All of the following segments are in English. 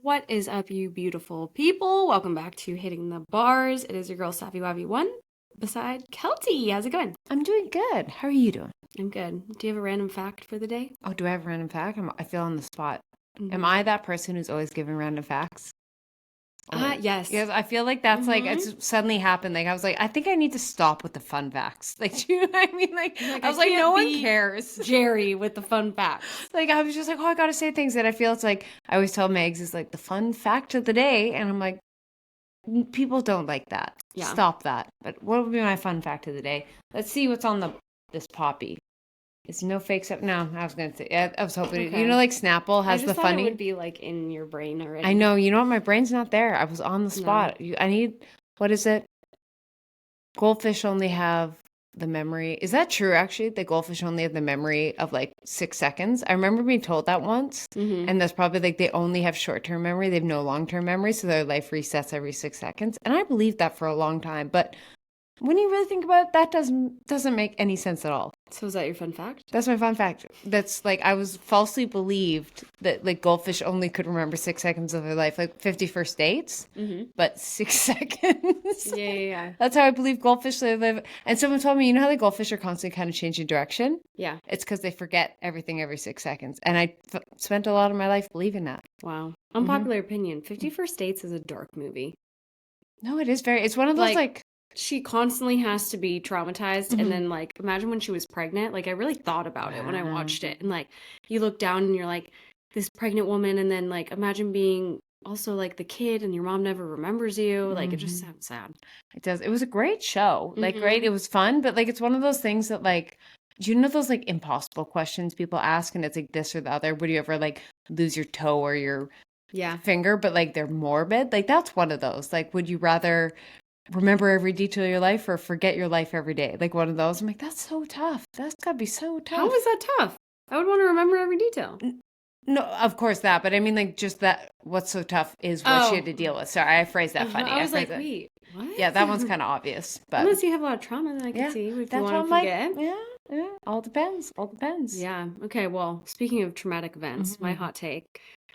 What is up, you beautiful people? Welcome back to Hitting the Bars. It is your girl, Savvy Wabby One, beside Keltie. How's it going? I'm doing good. How are you doing? I'm good. Do you have a random fact for the day? Oh, do I have a random fact? I feel on the spot. Am Mm-hmm. I that person who's always giving random facts? Yes. Yes, I feel like that's like Mm-hmm. it's suddenly happened. Like I was like, I think I need to stop with the fun facts. Like, do you know what I mean? Like Like, I I was like, no can't one be cares. Jerry with the fun facts. Like I was just like, oh, I gotta say things that I feel it's like I always tell Megs is like the fun fact of the day, and I'm like, people don't like that. Yeah. Stop that. But what would be my fun fact of the day? Let's see what's on this poppy. It's no fakes up. No, I was gonna say. I was hoping. Okay. Like Snapple I has just the thought it funny. would be like in your brain already. I know. You know what? My brain's not there. I was on the spot. I need. What is it? Goldfish only have the memory. Is that true? Actually, the goldfish only have the memory of like 6 seconds. I remember being told that once, Mm-hmm. and that's probably like they only have short-term memory. They have no long-term memory, so their life resets every 6 seconds. And I believed that for a long time, but when you really think about it, that doesn't make any sense at all. So is that your fun fact? That's my fun fact. That's like I was falsely believed that like goldfish only could remember 6 seconds of their life, like 51st dates, but 6 seconds. Yeah. That's how I believe goldfish live. And someone told me, you know how the goldfish are constantly kind of changing direction? Yeah. It's because they forget everything every 6 seconds. And I spent a lot of my life believing that. Wow. Unpopular opinion. 51st Dates is a dark movie. No, it is it's one of those like she constantly has to be traumatized. And then, like, imagine when she was pregnant. Like, I really thought about it when I watched it. And, like, you look down and you're like, this pregnant woman. And then, like, imagine being also, like, the kid and your mom never remembers you. Like, it just sounds sad. It does. It was a great show. Like, great. It was fun. But, like, it's one of those things that, like, do you know those, like, impossible questions people ask? And it's, like, this or the other. Would you ever, like, lose your toe or your finger? But, like, they're morbid. Like, that's one of those. Like, would you rather remember every detail of your life or forget your life every day? Like one of those. I'm like, that's so tough. That's gotta be so tough. How is that tough? I would want to remember every detail. No, of course that, but I mean like just that what's so tough is what she had to deal with. Sorry, I phrased that funny. I was like, wait, what? Yeah, that one's kind of obvious. But unless you have a lot of trauma, then I can see if you want to forget. Yeah, all depends. All depends. Yeah. Okay, well, speaking of traumatic events, my hot take.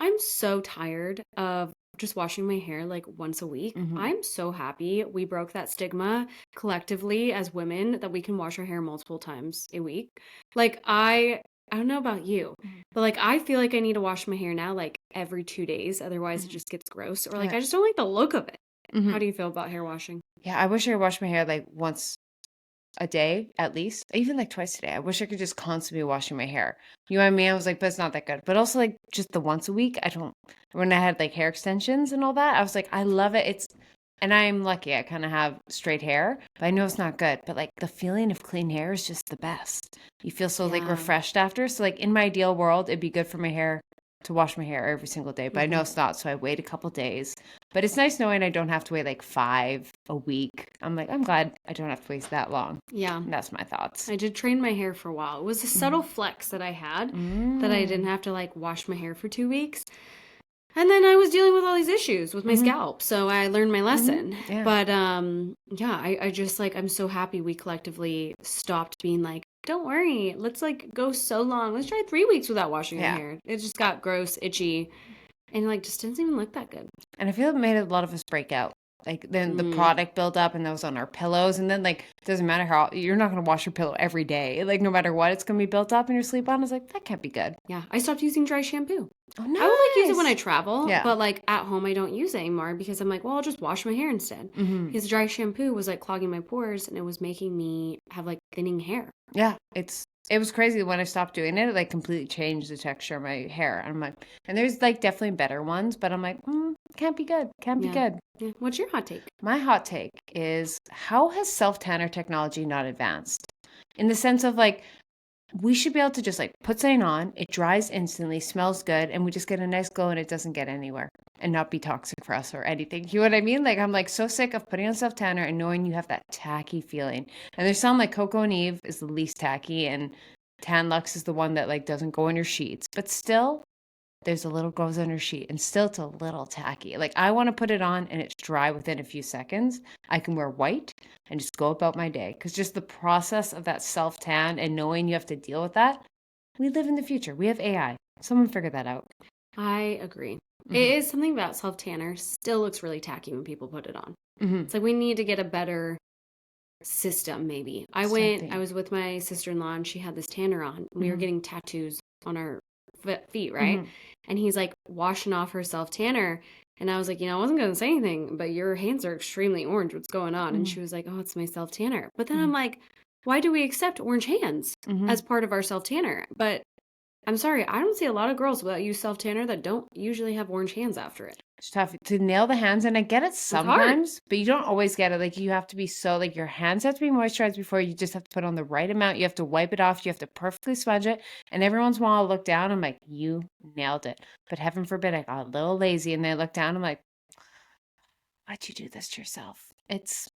I'm so tired of just washing my hair like once a week. I'm so happy we broke that stigma collectively as women that we can wash our hair multiple times a week. Like I don't know about you, but like I feel like I need to wash my hair now like every 2 days, otherwise it just gets gross or like I just don't like the look of it. How do you feel about hair washing? Yeah, I wish I washed my hair like once a day at least, even like twice a day. I wish I could just constantly be washing my hair. You know what I mean? I was like, but it's not that good. But also like just the once a week, I don't. When I had like hair extensions and all that, I was like, I love it. And I'm lucky. I kind of have straight hair, but I know it's not good. But like the feeling of clean hair is just the best. You feel so like refreshed after. So like in my ideal world, it'd be good for my hair to wash my hair every single day, but I know it's not, so I wait a couple days. But it's nice knowing I don't have to wait like 5 a week. I'm like, I'm glad I don't have to wait that long. Yeah. And that's my thoughts. I did train my hair for a while. It was a subtle flex that I had that I didn't have to like wash my hair for 2 weeks. And then I was dealing with all these issues with my scalp, so I learned my lesson. Yeah. But yeah, I just like I'm so happy we collectively stopped being like, don't worry, let's like go so long. Let's try 3 weeks without washing our hair. It just got gross, itchy, and like just didn't even look that good. And I feel it made a lot of us break out. Like then the product built up and that was on our pillows. And then like it doesn't matter how you're not gonna wash your pillow every day. Like no matter what, it's gonna be built up in your sleep on. I was like, that can't be good. Yeah. I stopped using dry shampoo. Oh, nice. I would like use it when I travel, but like at home I don't use it anymore because I'm like, well, I'll just wash my hair instead. Because dry shampoo was like clogging my pores and it was making me have like thinning hair. Yeah, it was crazy when I stopped doing it. It like completely changed the texture of my hair. And I'm like, and there's like definitely better ones, but I'm like, can't be good. Can't be good. Yeah. What's your hot take? My hot take is how has self-tanner technology not advanced? In the sense of like, we should be able to just like put something on, it dries instantly, smells good, and we just get a nice glow and it doesn't get anywhere and not be toxic for us or anything. You know what I mean? Like I'm like so sick of putting on self tanner and knowing you have that tacky feeling. And there's some like Coco and Eve is the least tacky and Tan Lux is the one that like doesn't go in your sheets. But still, there's a little goes on your sheet and still it's a little tacky. Like I want to put it on and it's dry within a few seconds. I can wear white and just go about my day. Because just the process of that self-tan and knowing you have to deal with that, we live in the future. We have AI. Someone figure that out. I agree. It is something about self-tanner. Still looks really tacky when people put it on. It's like we need to get a better system, maybe. I was with my sister-in-law and she had this tanner on. We were getting tattoos on our feet, right? And he's like washing off her self-tanner. And I was like, I wasn't going to say anything, but your hands are extremely orange. What's going on? And she was like, oh, it's my self-tanner. But then I'm like, why do we accept orange hands as part of our self-tanner? But I'm sorry, I don't see a lot of girls that use self-tanner that don't usually have orange hands after it. It's tough to nail the hands, and I get it sometimes, but you don't always get it. Like, you have to be your hands have to be moisturized before. You just have to put on the right amount. You have to wipe it off. You have to perfectly sponge it. And every once in a while, I'll look down. I'm like, you nailed it. But heaven forbid, I got a little lazy, and then I look down. I'm like, why'd you do this to yourself? It's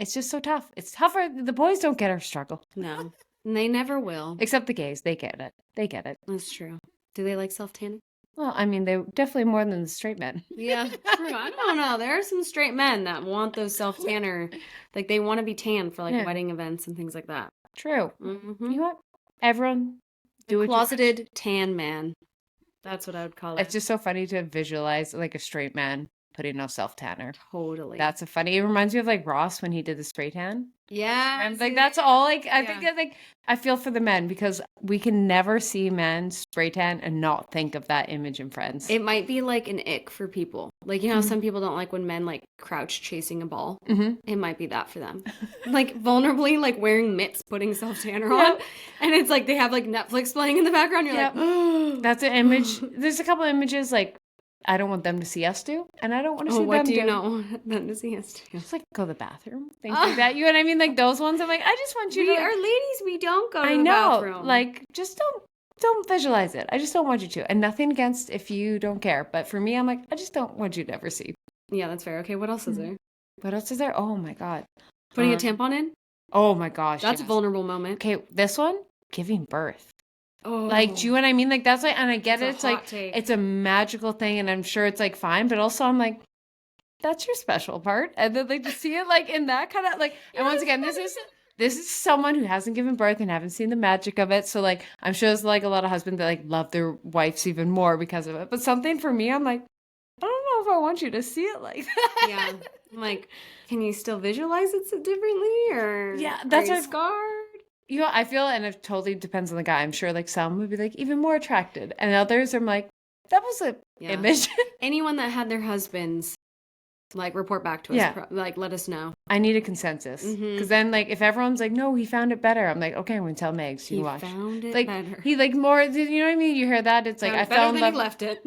just so tough. It's tougher. The boys don't get our struggle. No, and they never will. Except the gays. They get it. They get it. That's true. Do they like self-tanning? Well, I mean, they're definitely more than the straight men. Yeah, true. I don't know. There are some straight men that want those self-tanner. Like, they want to be tanned for, like, wedding events and things like that. True. You know what? Everyone do it. Closeted tan man. That's what I would call it. It's just so funny to visualize, like, a straight man putting on self-tanner. Totally. That's it reminds me of, like, Ross when he did the spray tan. Yeah. And like, that's all, like, I think that, like, I feel for the men because we can never see men spray tan and not think of that image in Friends. It might be like an ick for people. Like, some people don't like when men like crouch chasing a ball. It might be that for them. Like, vulnerably, like wearing mitts, putting self-tanner on. And it's like they have like Netflix playing in the background. You're like, oh. That's an image. There's a couple images like, I don't want them to see us do, and I don't want to see them do. What do you not want them to see us do? Just like go to the bathroom, things like that. You know what I mean? Like those ones. I'm like, I just want you to. We are ladies. We don't go to the bathroom. Like, just don't visualize it. I just don't want you to. And nothing against if you don't care, but for me, I'm like, I just don't want you to ever see. Yeah, that's fair. Okay, what else is there? What else is there? Oh my god, putting a tampon in. Oh my gosh, that's a vulnerable moment. Okay, this one, giving birth. Oh. Like, do you know what I mean? Like, that's like, and I get it. It's like, take. It's a magical thing, and I'm sure it's like fine, but also I'm like, that's your special part. And then like to see it like in that kind of like, and once again, this is someone who hasn't given birth and haven't seen the magic of it. So like, I'm sure there's like a lot of husbands that like love their wives even more because of it. But something for me, I'm like, I don't know if I want you to see it like that. Yeah. I'm like, can you still visualize it so differently, or that's are you scarred? You know, I feel, and it totally depends on the guy. I'm sure like some would be like even more attracted, and others I'm like, that was an image. Anyone that had their husbands like report back to us, like let us know. I need a consensus, because then like if everyone's like, no, he found it better, I'm like, okay, I'm gonna tell Megs you watch. He found it like, better. He like more. You know what I mean? You hear that? It's like I fell in love. He left it.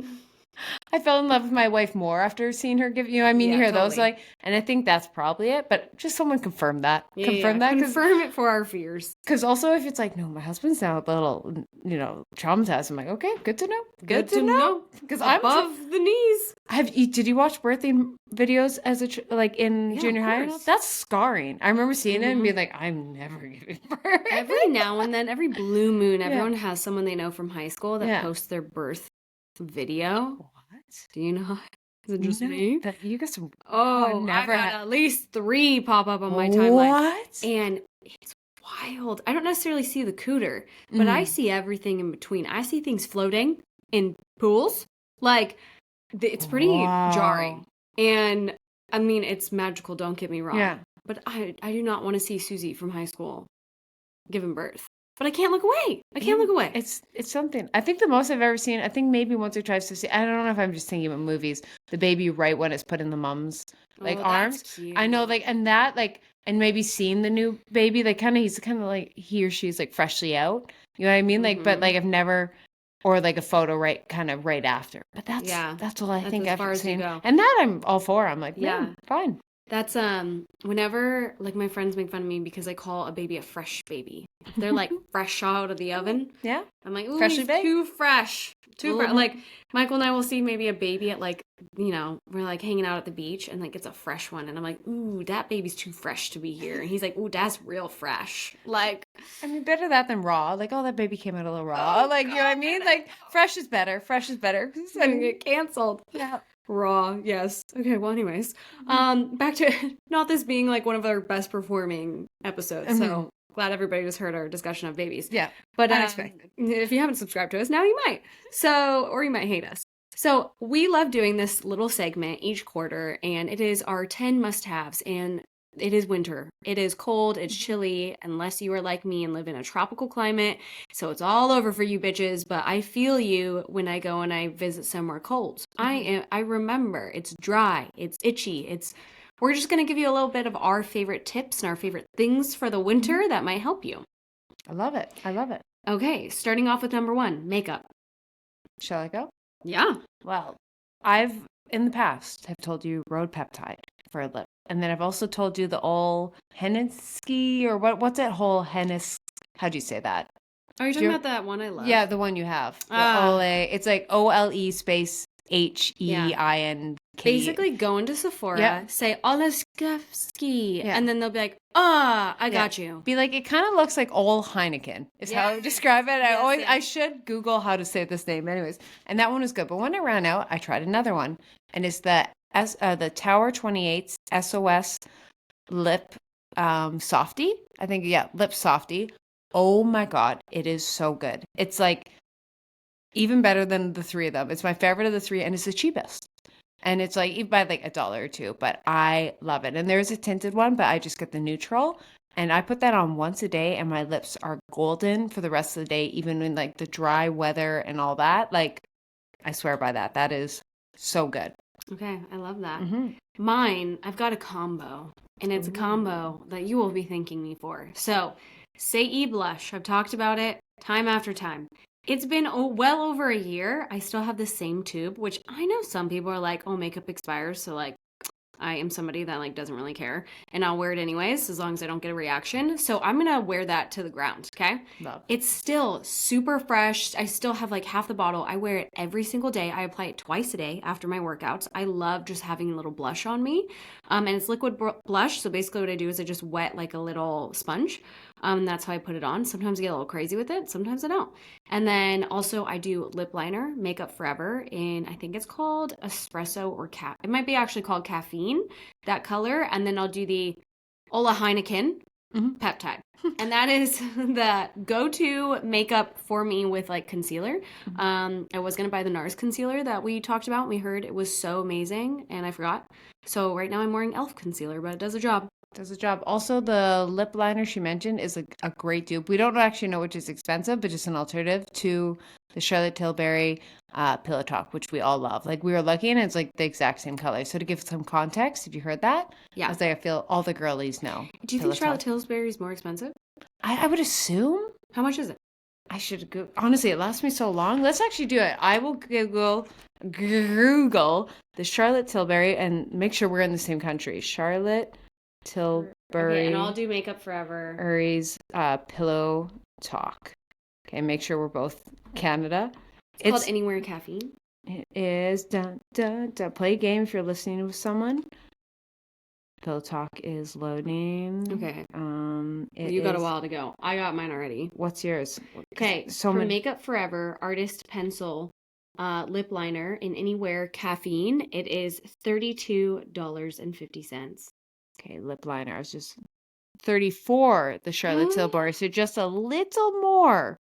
I fell in love with my wife more after seeing her give, you know what I mean? You hear those like, and I think that's probably it, but just someone confirm that. Confirm it for our fears. Because also if it's like, no, my husband's now a little, traumatized. I'm like, okay, good to know. Good to know. Because I'm above the knees. Did you watch birthing videos as in junior high? That's scarring. I remember seeing it and being like, I'm never giving birth. Every now and then, every blue moon, everyone has someone they know from high school that posts their birth video. What? Do you know? Is it just me? You got some. Oh, I got at least 3 pop up on my timeline. What? And it's wild. I don't necessarily see the cooter, but I see everything in between. I see things floating in pools. Like, it's pretty jarring. And I mean, it's magical. Don't get me wrong. Yeah. But I do not want to see Susie from high school giving birth. But I can't look away. It's something. I think the most I've ever seen, I think maybe once or twice to see, I don't know if I'm just thinking about movies, the baby right when it's put in the mom's arms. Cute. I know, and that, and maybe seeing the new baby, he's kind of like, he or she's freshly out. You know what I mean? But I've never, or a photo right after. But that's all I think I've seen. And that I'm all for. I'm like, fine. That's whenever my friends make fun of me because I call a baby a fresh baby. They're fresh out of the oven. Yeah. I'm like, ooh, he's too fresh. Too fresh. Like Michael and I will see maybe a baby at we're hanging out at the beach and it's a fresh one and I'm like, ooh, that baby's too fresh to be here. And he's like, ooh, that's real fresh. I mean, better that than raw. Oh, that baby came out a little raw. You know what I mean? Fresh is better. Fresh is better. It's gonna get canceled. Yeah. Raw, yes. Okay, well, anyways, back to not this being one of our best performing episodes. So glad everybody just heard our discussion of babies. Yeah, but unexpected. If you haven't subscribed to us, now you might. Or you might hate us. So we love doing this little segment each quarter, and it is our 10 must-haves. And it is winter. It is cold. It's chilly, unless you are like me and live in a tropical climate. So it's all over for you bitches. But I feel you when I go and I visit somewhere cold. I remember it's dry. It's itchy. We're just gonna give you a little bit of our favorite tips and our favorite things for the winter that might help you. I love it. I love it. Okay, starting off with number 1, makeup. Shall I go? Yeah. Well, I've in the past have told you Road Peptide for a lip. And then I've also told you the all Hennessy or what's that whole Hennis? How do you say that? Are you talking about that one I love? Yeah, the one you have. The Ole. It's like OLE space HEINK. Basically go into Sephora, say Oleskowski, and then they'll be like, I got you. Be like, it kind of looks like Ole Heineken is how I would describe it. I should Google how to say this name anyways. And that one was good. But when I ran out, I tried another one. And it's the Tower 28's SOS Lip Softy. I think, Lip Softy. Oh my God. It is so good. It's like even better than the three of them. It's my favorite of the three, and it's the cheapest. And it's like, you buy like $1 or $2, but I love it. And there's a tinted one, but I just get the neutral. And I put that on once a day, and my lips are golden for the rest of the day, even in like the dry weather and all that. Like, I swear by that. That is so good. Okay, I love that. Mine, I've got a combo, and it's a combo that you will be thanking me for. So, Say Blush. I've talked about it time after time. It's been well over a year. I still have the same tube, which I know some people are like, oh, makeup expires. So like, I am somebody that like doesn't really care, and I'll wear it anyways as long as I don't get a reaction. So I'm gonna wear that to the ground. Okay. Love. It's still super fresh. I still have like half the bottle. I wear it every single day. I apply it twice a day after my workouts. I love just having a little blush on me. And it's liquid blush. So basically what I do is I just wet like a little sponge. That's how I put it on. Sometimes I get a little crazy with it. Sometimes I don't. And then also I do lip liner, Makeup Forever, and I think it's called espresso or it might be actually called caffeine, that color. And then I'll do the Ola Heineken peptide. And that is the go-to makeup for me with like concealer. I was going to buy the NARS concealer that we talked about. We heard it was so amazing and I forgot. So right now I'm wearing e.l.f. concealer, but it does the job. Does the job. Also, the lip liner she mentioned is a great dupe. We don't actually know which is expensive, but just an alternative to the Charlotte Tilbury Pillow Talk, which we all love. Like, we were lucky, and it's like the exact same color. So to give some context, have you heard that? Yeah. I was like, I feel all the girlies know. Do you think Charlotte Tilbury is more expensive? I would assume. How much is it? I should go. Honestly, it lasts me so long. Let's actually do it. I will Google the Charlotte Tilbury and make sure we're in the same country. Charlotte Tilbury. Okay, and I'll do Makeup Forever. Urie's Pillow Talk. Okay, make sure we're both Canada. It's called Anywhere Caffeine. It is. Dun, dun, dun. Play a game if you're listening with someone. Pillow Talk is loading. Okay. You got a while to go. I got mine already. What's yours? Okay, so for Makeup Forever Artist Pencil lip liner in Anywhere Caffeine, it is $32.50. Okay, lip liner. I was just 34, the Charlotte Tilbury. So just a little more.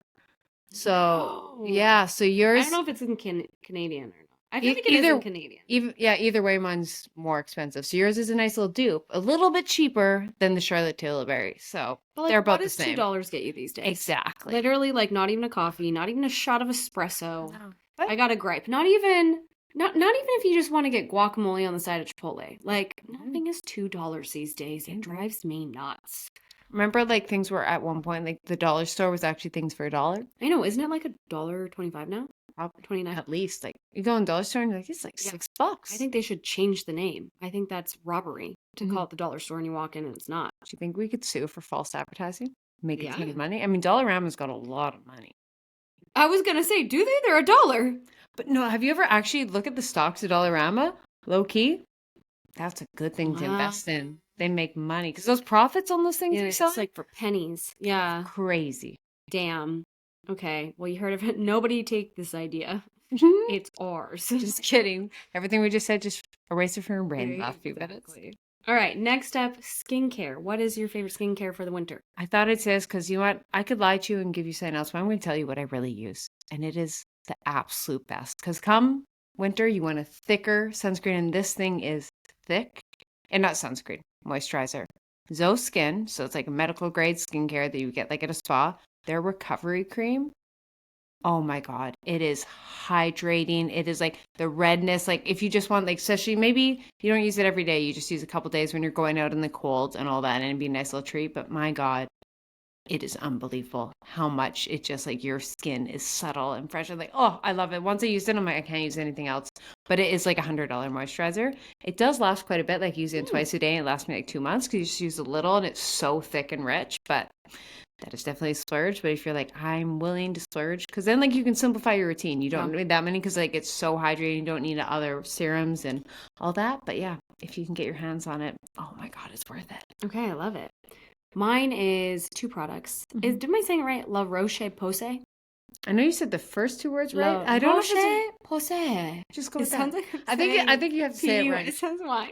So, yeah. So yours. I don't know if it's in Canadian or not. I think it is in Canadian. Either way, mine's more expensive. So yours is a nice little dupe. A little bit cheaper than the Charlotte Tilbury. So they're about the same. What does $2 get you these days? Exactly. Literally, like, not even a coffee, not even a shot of espresso. No. I got a gripe. Not even if you just want to get guacamole on the side of Chipotle. Like, nothing is $2 these days. It drives me nuts. Remember, like, things were at one point, like, the dollar store was actually things for $1? I know. Isn't it like $1.25 now? Probably 29 at least. Like, you go in the dollar store and you're like, it's like $6. I think they should change the name. I think that's robbery to call it the dollar store and you walk in and it's not. Do you think we could sue for false advertising? Make a ton of money? I mean, Dollarama's got a lot of money. I was going to say, do they? They're $1. But no, have you ever actually looked at the stocks at Dollarama? Low key? That's a good thing to invest in. They make money. Because those profits on those things you sell? It's like for pennies. Yeah. Crazy. Damn. Okay. Well, you heard of it. Nobody take this idea. It's ours. Just kidding. Everything we just said, just erase it from your brain last few minutes. All right. Next up, skincare. What is your favorite skincare for the winter? I thought it says, because you know what? I could lie to you and give you something else, but I'm going to tell you what I really use. And it is the absolute best. Because come winter, you want a thicker sunscreen. And this thing is thick. And not sunscreen, moisturizer. Zoe Skin, so it's like a medical grade skincare that you get like at a spa. Their recovery cream, oh my God, it is hydrating. It is like the redness, like if you just want, like, especially maybe you don't use it every day, you just use a couple days when you're going out in the cold and all that, and it'd be a nice little treat. But my God, it is unbelievable how much it just like your skin is subtle and fresh. I'm like, oh, I love it. Once I used it, I'm like, I can't use anything else. But it is like $100 moisturizer. It does last quite a bit. Like using it twice a day, and it lasts me like 2 months because you just use a little and it's so thick and rich. But that is definitely a splurge. But if you're like, I'm willing to splurge, because then like you can simplify your routine. You don't need that many because like it's so hydrating. You don't need other serums and all that. But yeah, if you can get your hands on it, oh my God, it's worth it. Okay, I love it. Mine is 2 products. Am I saying it right? La Roche-Posay? I know you said the first 2 words right. I don't know if it's Posay. Just go with that. Sounds like I think you have to say it right. It sounds fine.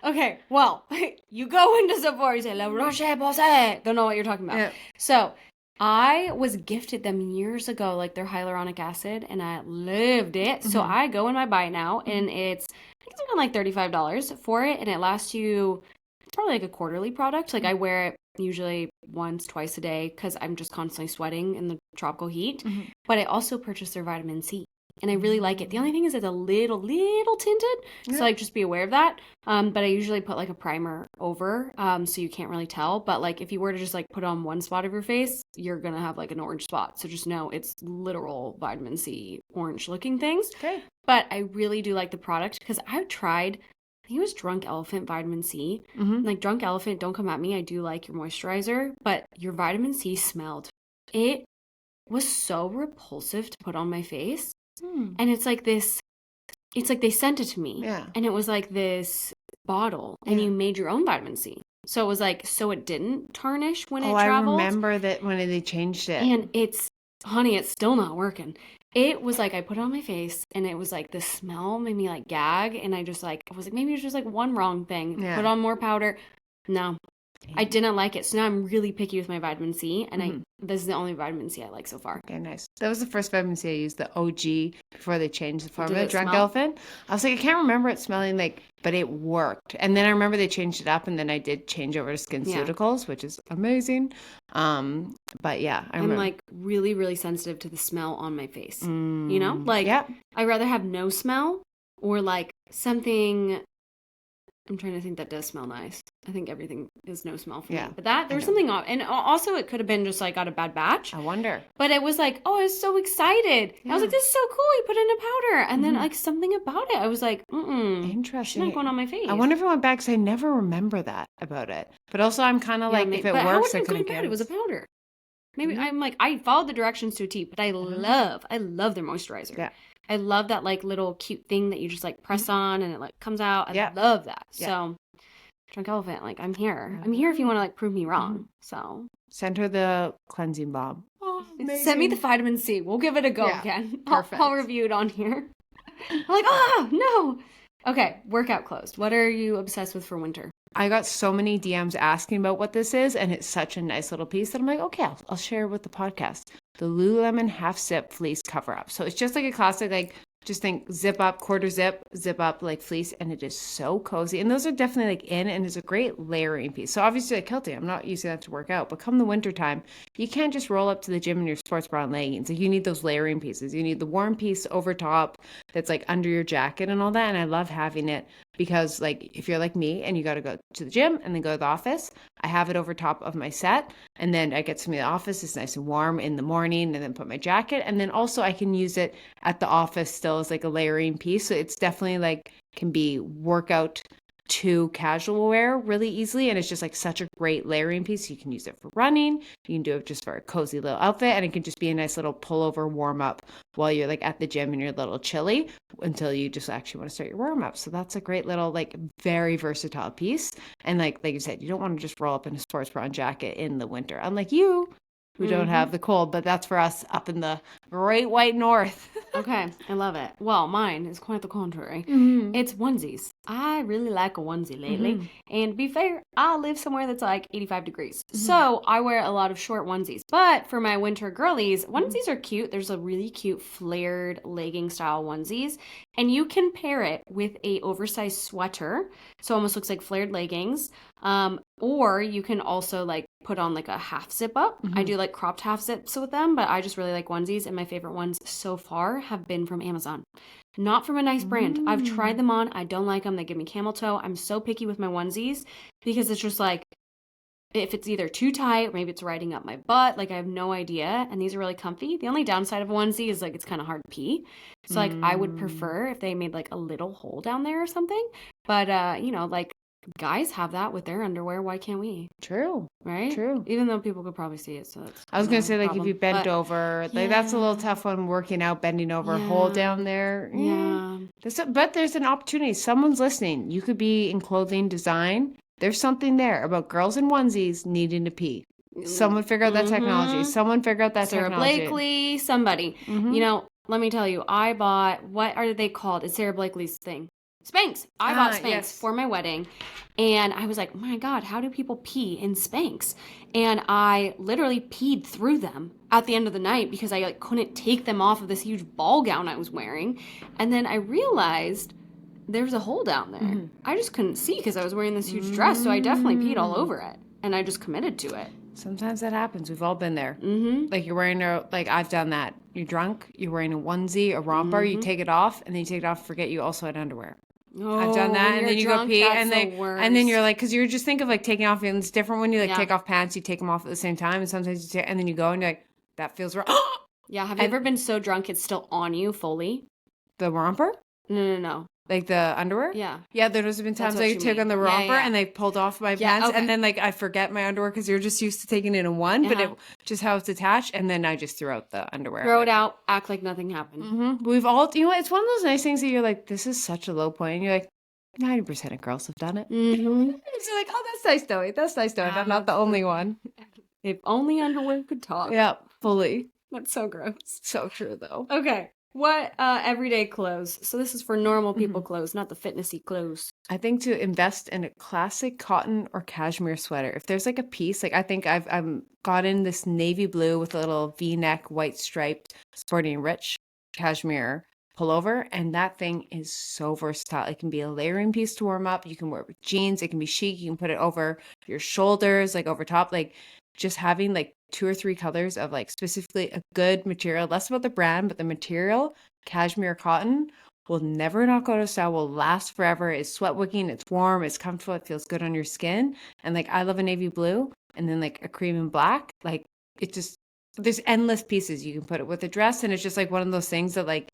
Okay, well, you go into Sephora, you say La Roche-Posay. Don't know what you're talking about. Yeah. So I was gifted them years ago, like their hyaluronic acid, and I loved it. So I go and I buy it now, and it's around like $35 for it, and it lasts you. It's probably like a quarterly product. Like I wear it usually once, twice a day because I'm just constantly sweating in the tropical heat. But I also purchased their vitamin C, and I really like it. The only thing is it's a little tinted, so like just be aware of that. But I usually put like a primer over, so you can't really tell. But like if you were to just like put on one spot of your face, you're gonna have like an orange spot. So just know it's literal vitamin C orange looking things. Okay. But I really do like the product because I've tried. I think it was Drunk Elephant vitamin C. Like Drunk Elephant, don't come at me. I do like your moisturizer, but your vitamin C smelled. It was so repulsive to put on my face. And it's like this, it's like they sent it to me. Yeah. And it was like this bottle, and you made your own vitamin C. So it was like, so it didn't tarnish when it traveled. I remember that when they changed it. And it's still not working. It was like I put it on my face, and it was like the smell made me like gag, and I was like maybe it was just like one wrong thing. Put on more powder. No, I didn't like it. So now I'm really picky with my vitamin C, and this is the only vitamin C I like so far. Okay, nice. That was the first vitamin C I used, the OG, before they changed the formula. Drunk Elephant. I was like, I can't remember it smelling like, but it worked. And then I remember they changed it up, and then I did change over to SkinCeuticals, which is amazing. But yeah, I'm like really, really sensitive to the smell on my face. You know, like I'd rather have no smell or like something. I'm trying to think that does smell nice. I think everything is no smell for me. But there was something off. And also it could have been just like got a bad batch. I wonder. But it was like, oh, I was so excited. I was like, this is so cool. You put in a powder. And then like something about it, I was like, interesting. It's not going on my face. I wonder if it went back because I never remember that about it. But also I'm kind of like, if it works, I couldn't get it. It was a powder. Maybe I'm like, I followed the directions to a T, but I love their moisturizer. Yeah. I love that like little cute thing that you just like press on and it like comes out. I love that. Yeah. So Drunk Elephant, like I'm here. I'm here if you want to like prove me wrong. So send her the cleansing balm. Oh, send me the vitamin C. We'll give it a go again. Perfect. I'll review it on here. I'm like, no. Okay, workout closed. What are you obsessed with for winter? I got so many DMs asking about what this is, and it's such a nice little piece that I'm like, okay, I'll share it with the podcast. The Lululemon Half Zip Fleece Cover Up. So it's just like a classic, like, just think zip up, quarter zip up like fleece, and it is so cozy. And those are definitely like in, and it's a great layering piece. So obviously like Keltie, I'm not using that to work out, but come the winter time, you can't just roll up to the gym in your sports bra and leggings. Like you need those layering pieces. You need the warm piece over top that's like under your jacket and all that. And I love having it because like if you're like me and you got to go to the gym and then go to the office, I have it over top of my set, and then I get to the office, it's nice and warm in the morning, and then put my jacket, and then also I can use it at the office still as like a layering piece. So it's definitely like can be workout to casual wear really easily, and it's just like such a great layering piece. You can use it for running, you can do it just for a cozy little outfit, and it can just be a nice little pullover warm up while you're like at the gym and you're a little chilly until you just actually want to start your warm up. So that's a great little like very versatile piece. And like you said, you don't want to just roll up in a sports bra and jacket in the winter, unlike you who don't have the cold, but that's for us up in the great white north. Okay, I love it. Well, mine is quite the contrary. It's onesies. I really like a onesie lately. And to be fair, I live somewhere that's like 85 degrees. So I wear a lot of short onesies. But for my winter girlies, onesies are cute. There's a really cute flared legging style onesies. And you can pair it with a oversized sweater. So it almost looks like flared leggings. Or you can also like put on like a half zip up. I do like cropped half zips with them, but I just really like onesies. And my favorite ones so far have been from Amazon. Not from a nice brand. I've tried them on. I don't like them. They give me camel toe. I'm so picky with my onesies because it's just like, if it's either too tight or maybe it's riding up my butt, like I have no idea. And these are really comfy. The only downside of a onesie is like it's kind of hard to pee. So like I would prefer if they made like a little hole down there or something. But you know, like guys have that with their underwear. Why can't we? True. Right? True. Even though people could probably see it. So that's I was going to say, like, problem. if you bent over, like, that's a little tough one, working out, bending over, hole down there. Yeah. But there's an opportunity. Someone's listening. You could be in clothing design. There's something there about girls in onesies needing to pee. Someone figure out that technology. Someone figure out that Sarah technology. Blakely, somebody. You know, let me tell you, I bought, what are they called? It's Sarah Blakely's thing. Spanx. I bought Spanx for my wedding. And I was like, my God, how do people pee in Spanx? And I literally peed through them at the end of the night because I like couldn't take them off of this huge ball gown I was wearing. And then I realized there's a hole down there. I just couldn't see because I was wearing this huge dress. So I definitely peed all over it. And I just committed to it. Sometimes that happens. We've all been there. Like you're wearing like I've done that. You're drunk, you're wearing a onesie, a romper, you take it off, and then you take it off, forget you also had underwear. Oh, I've done that, and then you drunk, go pee, and then you're like, because you just think of like taking off, and it's different when you like take off pants, you take them off at the same time, and sometimes you take, and then you go and you're like, that feels wrong. Yeah, have you ever been so drunk it's still on you fully? The romper? No. Like the underwear? Yeah. Yeah, there's been times I took on the romper and they pulled off my pants, and then like I forget my underwear because you're just used to taking it in one, but it just how it's attached, and then I just throw out the underwear. Throw it out, act like nothing happened. We've all, you know what, it's one of those nice things that you're like, this is such a low point, and you're like, 90% of girls have done it. It's like, oh, that's nice though. That's nice though. I'm not the only one. If only underwear could talk. Yeah, fully. That's so gross. So true though. Okay. What everyday clothes? So this is for normal people clothes, not the fitnessy clothes. I think to invest in a classic cotton or cashmere sweater. If there's like a piece, like I think I've gotten this navy blue with a little V-neck white striped sporting rich cashmere pullover, and that thing is so versatile. It can be a layering piece to warm up. You can wear it with jeans. It can be chic. You can put it over your shoulders, like over top, like just having like 2 or 3 colors of like specifically a good material, less about the brand, but the material, cashmere cotton, will never not go out of style, will last forever. It's sweat wicking, it's warm, it's comfortable, it feels good on your skin. And like I love a navy blue and then like a cream and black. Like it just, there's endless pieces. You can put it with a dress, and it's just like one of those things that like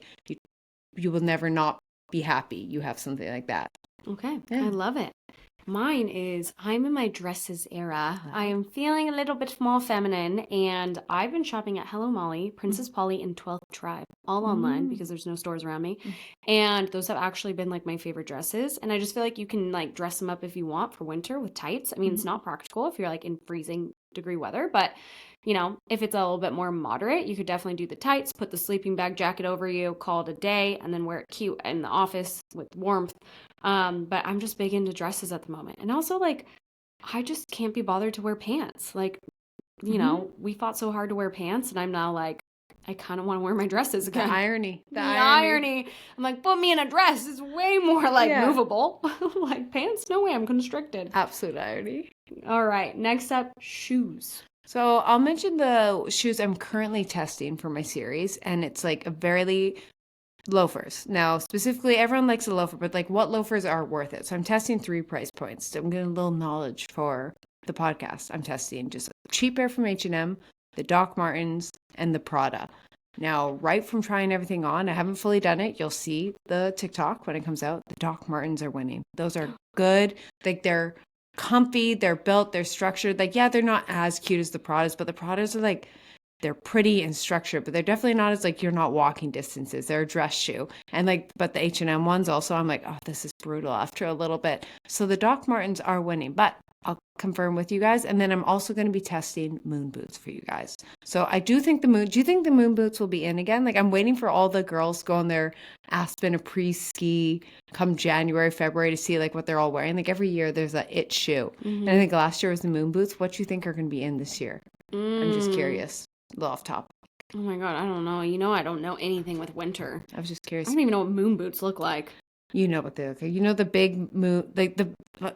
you will never not be happy you have something like that. Okay. Yeah. I love it. Mine is, I'm in my dresses era. I am feeling a little bit more feminine, and I've been shopping at Hello Molly, Princess Polly, and 12th Tribe, all online because there's no stores around me. And those have actually been like my favorite dresses. And I just feel like you can like dress them up if you want for winter with tights. I mean, it's not practical if you're like in freezing degree weather, but you know, if it's a little bit more moderate, you could definitely do the tights, put the sleeping bag jacket over you, call it a day, and then wear it cute in the office with warmth. But I'm just big into dresses at the moment. And also, like, I just can't be bothered to wear pants. Like, you know, we fought so hard to wear pants, and I'm now like, I kind of want to wear my dresses again. The irony. The irony. I'm like, put me in a dress. It's way more like movable. Like pants, no way, I'm constricted. Absolute irony. All right, next up, shoes. So I'll mention the shoes I'm currently testing for my series, and it's like a very loafers. Now, specifically, everyone likes a loafer, but like what loafers are worth it? So I'm testing 3 price points. So I'm getting a little knowledge for the podcast. I'm testing just a cheap pair from H&M, the Doc Martens, and the Prada. Now, right from trying everything on, I haven't fully done it. You'll see the TikTok when it comes out. The Doc Martens are winning. Those are good. Like they're comfy, they're built, they're structured. Like, yeah, they're not as cute as the Pradas, but the Pradas are like, they're pretty and structured, but they're definitely not as like, you're not walking distances. They're a dress shoe. And like, but the H&M ones also, I'm like, oh, this is brutal after a little bit. So the Doc Martens are winning, but I'll confirm with you guys. And then I'm also going to be testing moon boots for you guys. So I do think do you think the moon boots will be in again? Like I'm waiting for all the girls to go on their Aspen or pre-ski come January, February to see like what they're all wearing. Like every year there's a it shoe. And I think last year was the moon boots. What do you think are going to be in this year? I'm just curious. A little off top. Oh my God, I don't know. I don't know anything with winter. I was just curious. I don't even know what moon boots look like. You know what they look like. You know the big moon, like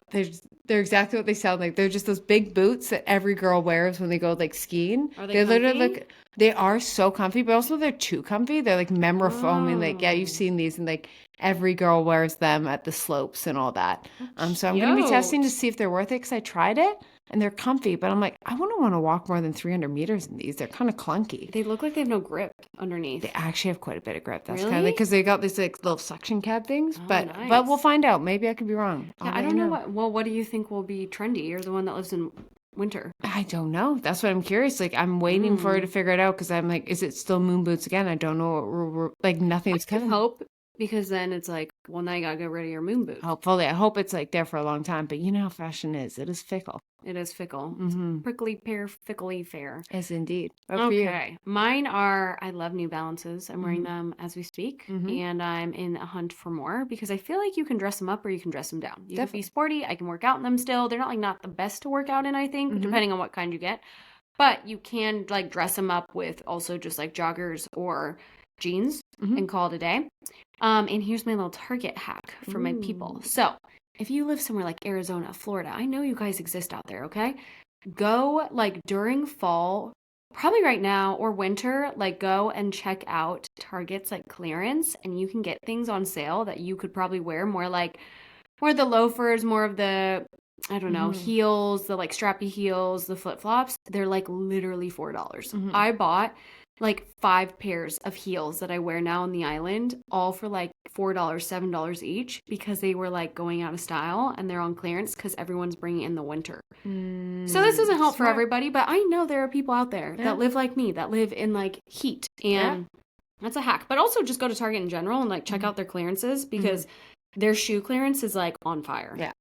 they're exactly what they sound like. They're just those big boots that every girl wears when they go like skiing. Are they comfy? They are so comfy, but also they're too comfy. They're like foaming. Like you've seen these, and like every girl wears them at the slopes and all that. So I'm gonna be testing to see if they're worth it because I tried it. And they're comfy, but I'm like, I wouldn't want to walk more than 300 meters in these. They're kind of clunky. They look like they have no grip underneath. They actually have quite a bit of grip. That's really? kind of like, because they got these like little suction cap things. Oh, but nice. but we'll find out. Maybe I could be wrong. Yeah, I don't know what do you think will be trendy? You're the one that lives in winter. I don't know. That's what I'm curious. Like I'm waiting for her to figure it out because I'm like, is it still moon boots again? I don't know. Like nothing's coming. Hope. Because then it's like, well, now you gotta get rid of your moon boots. Hopefully. I hope it's like there for a long time. But you know how fashion is. It is fickle. It is fickle. Mm-hmm. Prickly pear, fickly fair. Yes, indeed. Okay. Mine are, I love New Balances. I'm wearing them as we speak. And I'm in a hunt for more because I feel like you can dress them up or you can dress them down. You can be sporty. I can work out in them still. They're not the best to work out in, I think, depending on what kind you get. But you can like dress them up with also just like joggers or jeans and call it a day. And here's my little Target hack for my people. So if you live somewhere like Arizona, Florida, I know you guys exist out there, okay? Go like during fall, probably right now, or winter, like go and check out Target's like clearance and you can get things on sale that you could probably wear more of the loafers, more of the, I don't know, heels, the like strappy heels, the flip-flops. They're like literally $4. I bought like 5 pairs of heels that I wear now on the island, all for like $4, $7 each because they were like going out of style and they're on clearance because everyone's bringing in the winter. So this doesn't help for everybody, but I know there are people out there that live like me, that live in like heat, and that's a hack. But also just go to Target in general and like check out their clearances because their shoe clearance is like on fire. Yeah.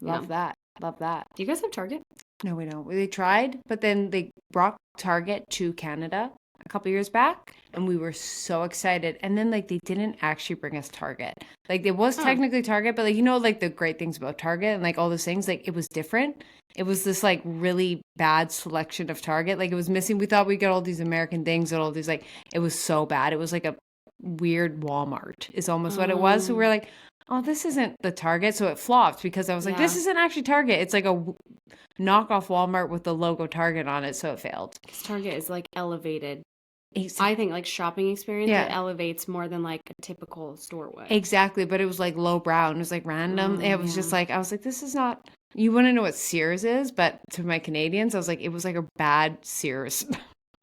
Love that. Love that. Do you guys have Target? No, we don't. They tried, but then they brought Target to Canada a couple years back and we were so excited, and then like they didn't actually bring us Target. Like it was technically Target, but like like the great things about Target and like all those things, like it was different. It was this like really bad selection of Target. Like it was missing. We thought we'd get all these American things and all these, like it was so bad. It was like a weird Walmart is almost what it was. So we're like, oh, this isn't the Target. So it flopped because I was like, this isn't actually Target. It's like a knockoff Walmart with the logo Target on it. So it failed. Because Target is like elevated. I think like shopping experience, it elevates more than like a typical store would. Exactly. But it was like lowbrow and it was like random. It was just like, I was like, this is not, you wouldn't know what Sears is, but to my Canadians, I was like, it was like a bad Sears.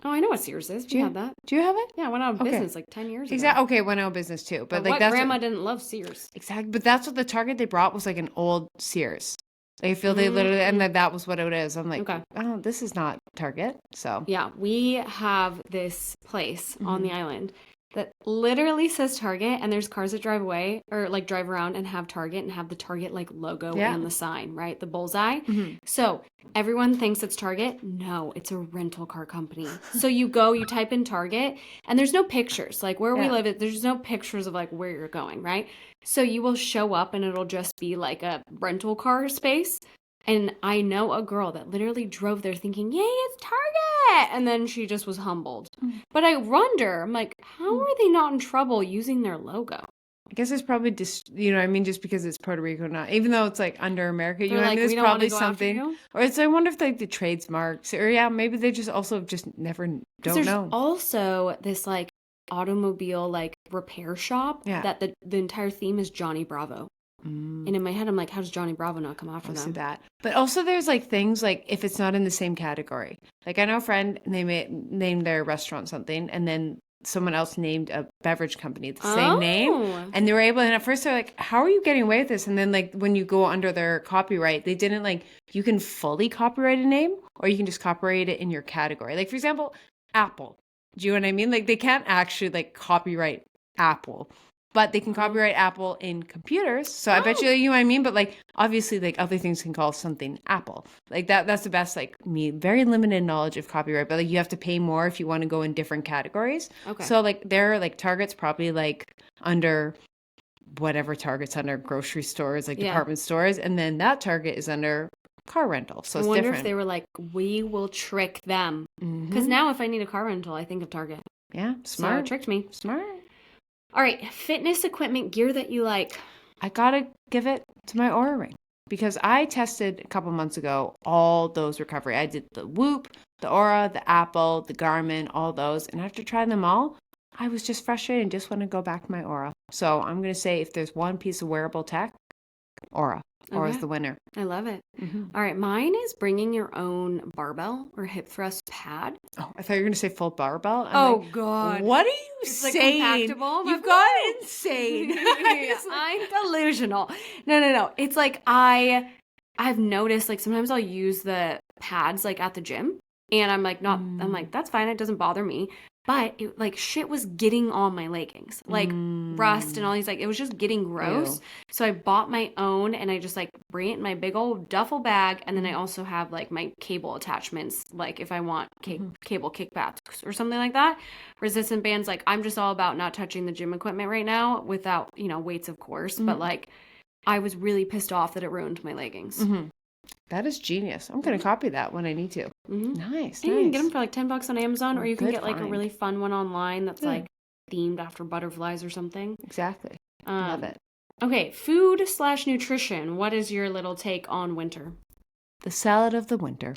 Oh, I know what Sears is. We had that. Do you have it? Yeah, I went out of business like 10 years ago. Exactly. Okay, went out of business too. But like what grandma didn't love Sears. Exactly. But that's what the Target they brought was like an old Sears. Like I feel they literally, and that was what it is. I'm like, oh, this is not Target. So yeah, we have this place on the island that literally says Target, and there's cars that drive away or like drive around and have Target and have the Target like logo and the sign, right? The bullseye. So everyone thinks it's Target. No, it's a rental car company. So you type in Target, and there's no pictures. Like where we live, there's no pictures of like where you're going, right? So you will show up and it'll just be like a rental car space. And I know a girl that literally drove there thinking, yay, it's Target. And then she just was humbled. But I wonder, I'm like, how are they not in trouble using their logo? I guess it's probably just, you know what I mean, just because it's Puerto Rico now, even though it's like under America, you know what I mean? There's probably something. Or it's, I wonder if like the trademarks, or maybe they just also just never don't know. There's also this like automobile like repair shop that the entire theme is Johnny Bravo. And in my head, I'm like, how does Johnny Bravo not come after them? That. But also there's like things like if it's not in the same category. Like I know a friend, and they named their restaurant something, and then someone else named a beverage company the same name. And they were able, and at first they're like, how are you getting away with this? And then like when you go under their copyright, they didn't like, you can fully copyright a name or you can just copyright it in your category. Like for example, Apple. Do you know what I mean? Like they can't actually like copyright Apple. but they can copyright Apple in computers. So I bet you know what I mean? But like, obviously, like other things can call something Apple. Like that's the best, like me, very limited knowledge of copyright, but like you have to pay more if you want to go in different categories. Okay. So like their like Target's probably like under whatever Target's under, grocery stores, like department stores. And then that Target is under car rental. So I it's wonder different. if they were like, we will trick them. Because now if I need a car rental, I think of Target. Yeah, smart. So it tricked me. Smart. All right, fitness equipment gear that you like. I gotta give it to my Oura Ring because I tested a couple months ago all those recovery. I did the Whoop, the Oura, the Apple, the Garmin, all those. And after trying them all, I was just frustrated and just want to go back to my Oura. So I'm going to say if there's one piece of wearable tech, Oura. Aura's the winner. I love it. All right, mine is bringing your own barbell or hip thrust pad. Oh, I thought you were going to say full barbell. I'm God. What are you saying? Like compactable. You've gone insane. I'm delusional. No. It's like I've noticed like sometimes I'll use the pads like at the gym and I'm like I'm like that's fine, it doesn't bother me. But it, like shit was getting on my leggings, like rust and all these, like it was just getting gross. Ew. So I bought my own and I just like bring it in my big old duffel bag. And then I also have like my cable attachments, like if I want cable kickbacks or something like that. Resistant bands, like I'm just all about not touching the gym equipment right now without, weights of course. But like I was really pissed off that it ruined my leggings. That is genius. I'm going to copy that when I need to. Nice. You can get them for like $10 on Amazon, or you can get like find. a really fun one online that's like themed after butterflies or something. Exactly. Love it. Okay, food/nutrition. What is your little take on winter? The salad of the winter,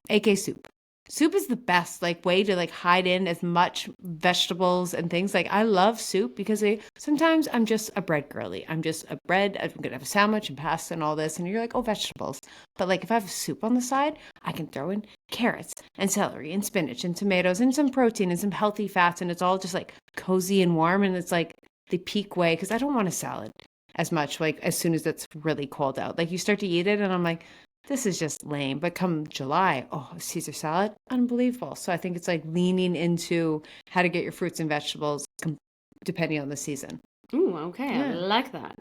aka soup. Soup is the best way to hide in as much vegetables and things. I love soup because sometimes I'm just a bread girly. I'm just a bread. I'm going to have a sandwich and pasta and all this. And you're like, oh, vegetables. But if I have soup on the side, I can throw in carrots and celery and spinach and tomatoes and some protein and some healthy fats. And it's all just cozy and warm. And it's the peak way because I don't want a salad as much as soon as it's really cold out. You start to eat it and I'm like, this is just lame. But come July, Caesar salad, unbelievable. So I think it's I how to get your fruits and vegetables depending on the season. Ooh, okay. Yeah. I like that.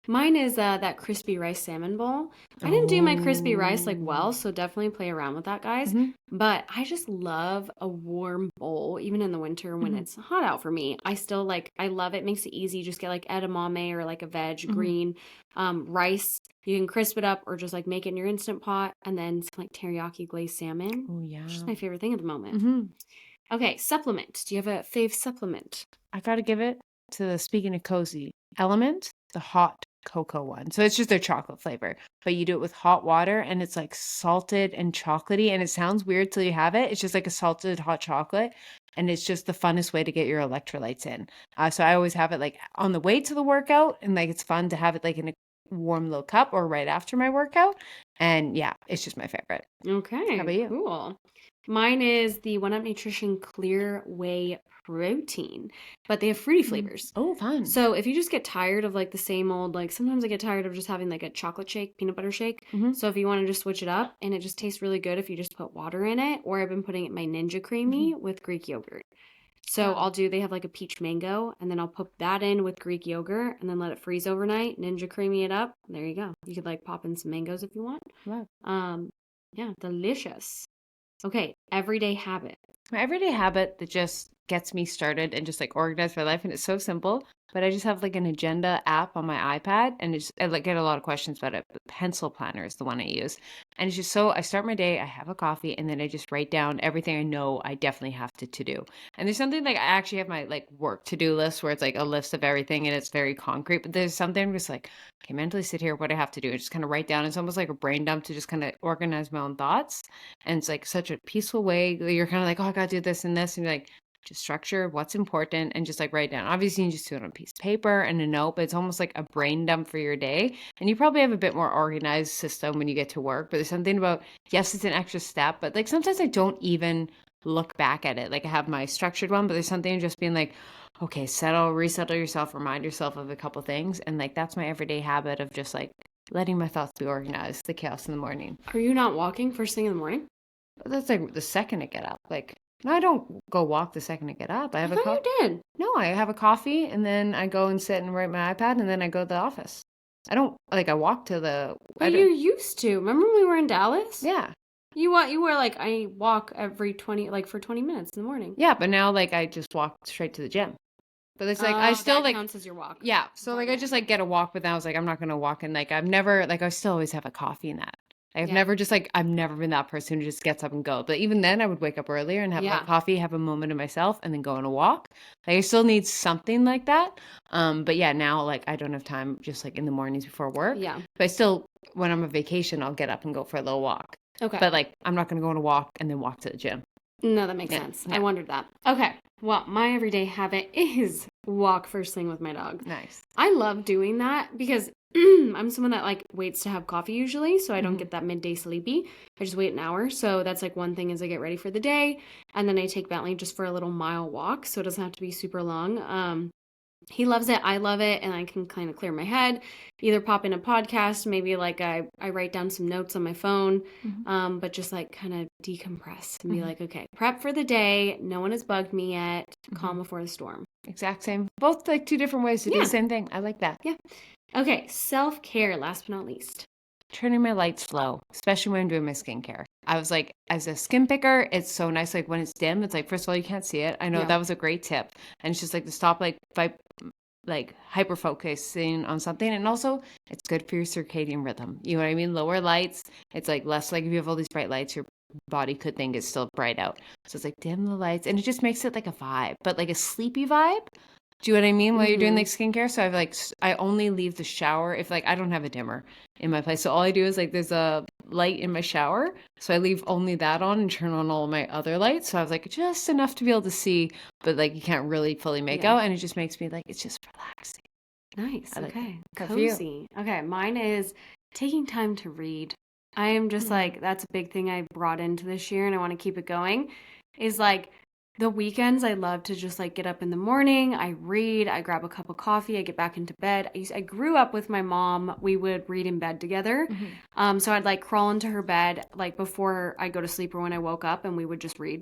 Mine is that crispy rice salmon bowl. I didn't do my crispy rice well, so definitely play around with that, guys. But I just love a warm bowl, even in the winter when it's hot out for me. I still I love it. Makes it easy. Just get edamame or a veg, green rice. You can crisp it up or just make it in your Instant Pot, and then some teriyaki glazed salmon. Oh yeah, just my favorite thing at the moment. Okay, supplement. Do you have a fave supplement? I gotta give it to speaking of cozy, Element, the hot cocoa one. So it's just their chocolate flavor, but you do it with hot water and it's salted and chocolatey, and it sounds weird till you have it. It's just a salted hot chocolate, and it's just the funnest way to get your electrolytes in. So I always have it on the way to the workout, and it's fun to have it in a warm little cup or right after my workout. And yeah, it's just my favorite. Okay. How about you? Cool. Mine is the One Up Nutrition Clear Whey Protein, but they have fruity flavors. Oh, fun. So if you just get tired of the same old, sometimes I get tired of just having a chocolate shake, peanut butter shake. So if you want to just switch it up, and it just tastes really good if you just put water in it, or I've been putting it in my Ninja Creamy with Greek yogurt. So they have a peach mango, and then I'll put that in with Greek yogurt and then let it freeze overnight, Ninja Creamy it up. There you go. You could pop in some mangoes if you want. Wow. Yeah, delicious. Okay, everyday habit. My everyday habit that just gets me started and just organize my life, and it's so simple, but I just have an agenda app on my iPad, and I get a lot of questions about it. But pencil planner is the one I use, and it's just so I start my day, I have a coffee, and then I just write down everything I know I definitely have to do. And there's something I actually have my work to do list where it's a list of everything, and it's very concrete. But there's something just okay, mentally sit here, what I have to do, and just kind of write down. It's almost like a brain dump to just kind of organize my own thoughts, and it's such a peaceful way. You're kind of oh, I gotta do this and this, and you're just structure what's important and just write down. Obviously, you just do it on a piece of paper and a note, but it's almost like a brain dump for your day. And you probably have a bit more organized system when you get to work. But there's something about, yes, it's an extra step, but sometimes I don't even look back at it. I have my structured one, but there's something just being okay, resettle yourself, remind yourself of a couple things. And that's my everyday habit of just letting my thoughts be organized, the chaos in the morning. Are you not walking first thing in the morning? That's the second I get up. No, I don't go walk the second I get up. I I have a thought you did. No, I have a coffee and then I go and sit and write my iPad and then I go to the office. I don't like I walk to the I But don't you used to. Remember when we were in Dallas? Yeah. You were like, I walk every 20, like for 20 minutes in the morning. Yeah, but now like I just walk straight to the gym. But it's like I still that like counts as your walk. yeah. So like I just like get a walk, but now I was like I'm not gonna walk and like I've never like I still always have a coffee in that. I've never just like I've never been that person who just gets up and go. But even then I would wake up earlier and have like coffee, have a moment to myself, and then go on a walk. Like I still need something like that. But yeah, now like I don't have time just like in the mornings before work. Yeah. But I still when I'm on vacation I'll get up and go for a little walk. Okay. But like I'm not gonna go on a walk and then walk to the gym. No, that makes sense. Yeah. I wondered that. Okay. Well, my everyday habit is walk first thing with my dog. Nice. I love doing that because I'm someone that like waits to have coffee usually, so I don't get that midday sleepy. I just wait an hour. So that's like one thing as I get ready for the day. And then I take Bentley just for a little mile walk, so it doesn't have to be super long. He loves it. I love it. And I can kind of clear my head, either pop in a podcast, maybe like I write down some notes on my phone, but just like kind of decompress and be like, okay, prep for the day. No one has bugged me yet. Calm before the storm. Exact same. Both like two different ways to do the same thing. I like that. Yeah. Okay. Self-care, last but not least. Turning my lights low, especially when I'm doing my skincare. I was like, as a skin picker, it's so nice. Like when it's dim, it's like, first of all, you can't see it. I know that was a great tip. And it's just like to stop like hyper focusing on something. And also it's good for your circadian rhythm. You know what I mean? Lower lights. It's like less like if you have all these bright lights, your body could think it's still bright out. So it's like dim the lights and it just makes it like a vibe, but like a sleepy vibe. Do you know what I mean? While you're doing like skincare. So I only leave the shower if like I don't have a dimmer in my place. So all I do is like there's a light in my shower. So I leave only that on and turn on all my other lights. So I was like just enough to be able to see, but like you can't really fully make out. And it just makes me like, it's just relaxing. Nice. Okay. Cozy. Okay. Mine is taking time to read. I am just like, that's a big thing I brought into this year and I want to keep it going is like, the weekends, I love to just like get up in the morning, I read, I grab a cup of coffee, I get back into bed. I grew up with my mom. We would read in bed together. So I'd like crawl into her bed like before I go to sleep or when I woke up and we would just read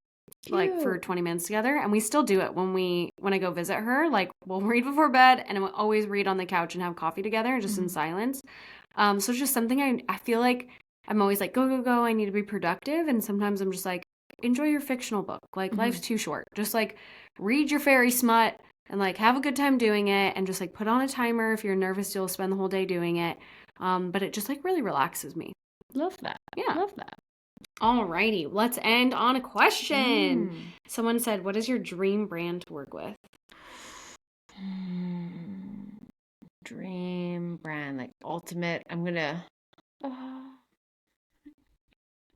like for 20 minutes together. And we still do it when I go visit her. Like we'll read before bed and we'll always read on the couch and have coffee together just in silence. So it's just something I feel like I'm always like, go, go, go. I need to be productive. And sometimes I'm just like, enjoy your fictional book. Like life's too short. Just like read your fairy smut and like have a good time doing it and just like put on a timer. If you're nervous, you'll spend the whole day doing it. But it just like really relaxes me. Love that. Yeah. Love that. Alrighty. Let's end on a question. Someone said, what is your dream brand to work with? Dream brand, like ultimate. I'm gonna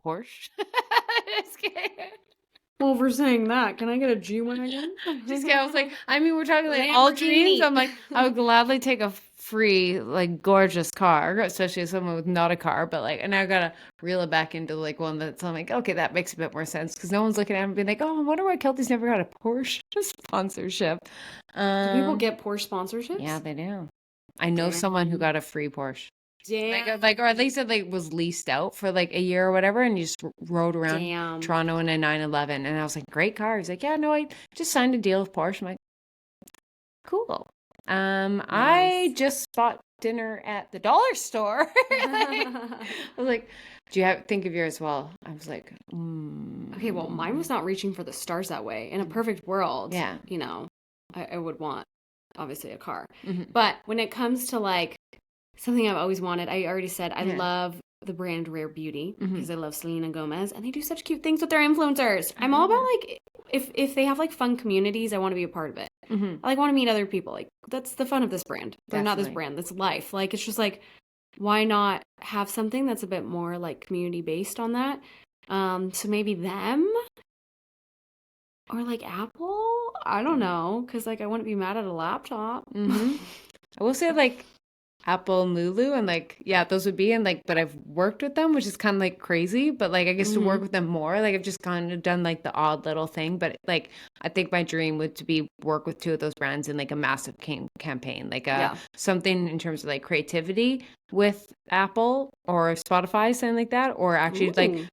Porsche. Just kidding. Well, for saying that, can I get a G-Wagon? Just kidding. I was like, I mean, we're talking like all dreams. I'm like, I would gladly take a free, like, gorgeous car, especially as someone with not a car. But like, and now I gotta reel it back into like one that's I'm like, okay, that makes a bit more sense because no one's looking at me and being like, oh, I wonder why Keltie's never got a Porsche sponsorship. Do people get Porsche sponsorships? Yeah, they do. I know someone who got a free Porsche. Damn. Like, or at least it like was leased out for like a year or whatever, and you just rode around Toronto in a 911. And I was like, great car. He's like, yeah, no, I just signed a deal with Porsche. I'm like, cool. Nice. I just bought dinner at the dollar store. I was like, do you think of yours? Well, I was like, okay, well, mine was not reaching for the stars that way. In a perfect world, you know, I would want obviously a car. But when it comes to like something I've always wanted, I already said I love the brand Rare Beauty because I love Selena Gomez and they do such cute things with their influencers. I'm all about like if they have like fun communities, I want to be a part of it. I like want to meet other people. Like that's the fun of this brand. Or not this brand, this life. Like it's just like why not have something that's a bit more like community based on that? So maybe them or like Apple. I don't know because like I wouldn't be mad at a laptop. I will say like Apple and Lulu and like those would be and like but I've worked with them which is kind of like crazy but like I guess to work with them more like I've just kind of done like the odd little thing but like I think my dream would to be work with two of those brands in like a massive campaign like something in terms of like creativity with Apple or Spotify something like that or actually like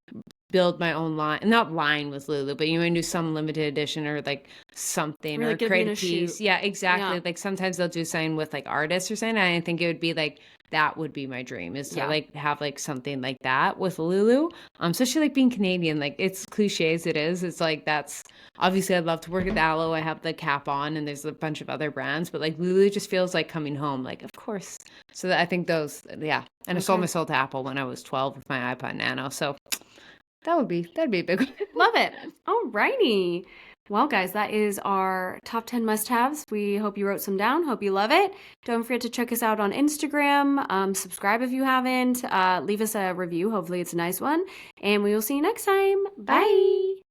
build my own line, not line with Lulu, but you want to do some limited edition or like something We're or like gonna be create in a a shoot. piece. Yeah, exactly. Yeah. Like sometimes they'll do something with like artists or something. And I think it would be like, that would be my dream, is to Yeah. like have like something like that with Lulu. Especially like being Canadian, like it's cliche as it is. It's like, that's obviously I'd love to work with Aloe. I have the cap on and there's a bunch of other brands, but like Lulu just feels like coming home. Like, of course. So I think those, yeah. And I sold my soul to Apple when I was 12 with my iPod Nano. So that'd be a big one. Love it. Alrighty. Well, guys, that is our top 10 must-haves. We hope you wrote some down. Hope you love it. Don't forget to check us out on Instagram. Subscribe if you haven't. Leave us a review. Hopefully it's a nice one. And we will see you next time. Bye.